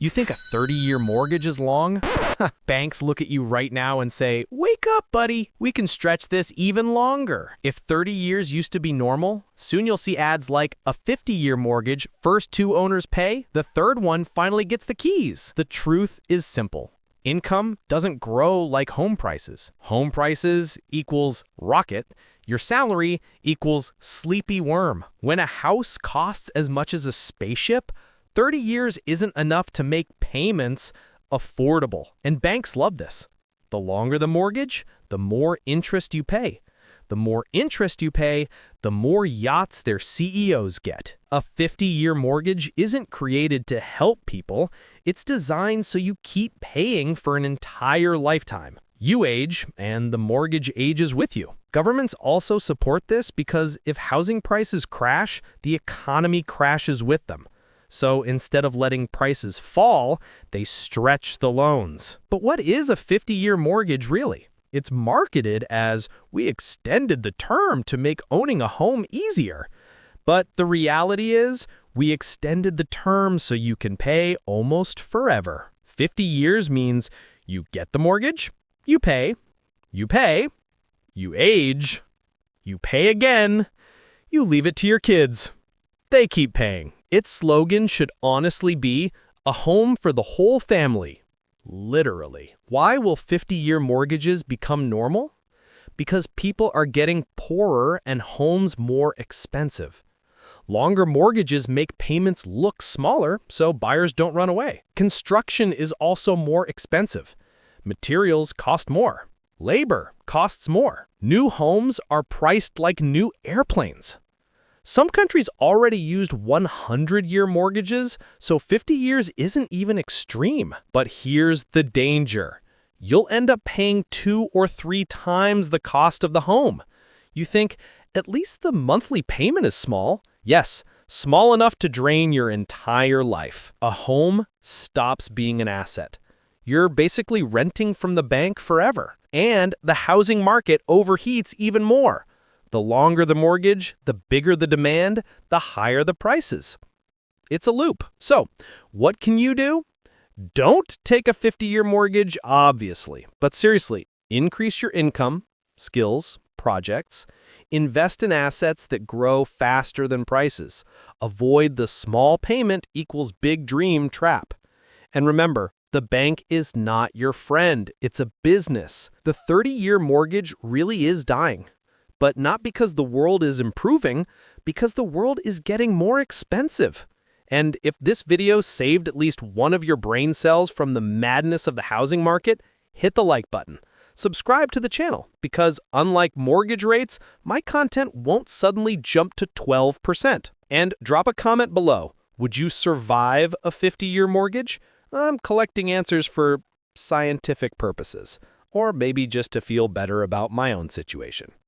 You think a 30-year mortgage is long? Banks look at you right now and say, "Wake up, buddy. We can stretch this even longer." If 30 years used to be normal, soon you'll see ads like a 50-year mortgage, first two owners pay, the third one finally gets the keys. The truth is simple. Income doesn't grow like home prices. Home prices equals rocket. Your salary equals sleepy worm. When a house costs as much as a spaceship, 30 years isn't enough to make payments affordable. And banks love this. The longer the mortgage, the more interest you pay. The more interest you pay, the more yachts their CEOs get. A 50-year mortgage isn't created to help people. It's designed so you keep paying for an entire lifetime. You age, and the mortgage ages with you. Governments also support this because if housing prices crash, the economy crashes with them. So instead of letting prices fall, they stretch the loans. But what is a 50-year mortgage really? It's marketed as, "We extended the term to make owning a home easier." But the reality is, we extended the term so you can pay almost forever. 50 years means you get the mortgage, you pay, you age, you pay again, you leave it to your kids. They keep paying. Its slogan should honestly be, "A home for the whole family." Literally. Why will 50-year mortgages become normal? Because people are getting poorer and homes more expensive. Longer mortgages make payments look smaller, so buyers don't run away. Construction is also more expensive. Materials cost more. Labor costs more. New homes are priced like new airplanes. Some countries already used 100-year mortgages, so 50 years isn't even extreme. But here's the danger. You'll end up paying 2 or 3 times the cost of the home. You think, at least the monthly payment is small. Yes, small enough to drain your entire life. A home stops being an asset. You're basically renting from the bank forever. And the housing market overheats even more. The longer the mortgage, the bigger the demand, the higher the prices. It's a loop. So, what can you do? Don't take a 50-year mortgage, obviously. But seriously, increase your income, skills, projects. Invest in assets that grow faster than prices. Avoid the small payment equals big dream trap. And remember, the bank is not your friend. It's a business. The 30-year mortgage really is dying. But not because the world is improving, because the world is getting more expensive. And if this video saved at least one of your brain cells from the madness of the housing market, hit the like button. Subscribe to the channel, because unlike mortgage rates, my content won't suddenly jump to 12%. And drop a comment below. Would you survive a 50-year mortgage? I'm collecting answers for scientific purposes, or maybe just to feel better about my own situation.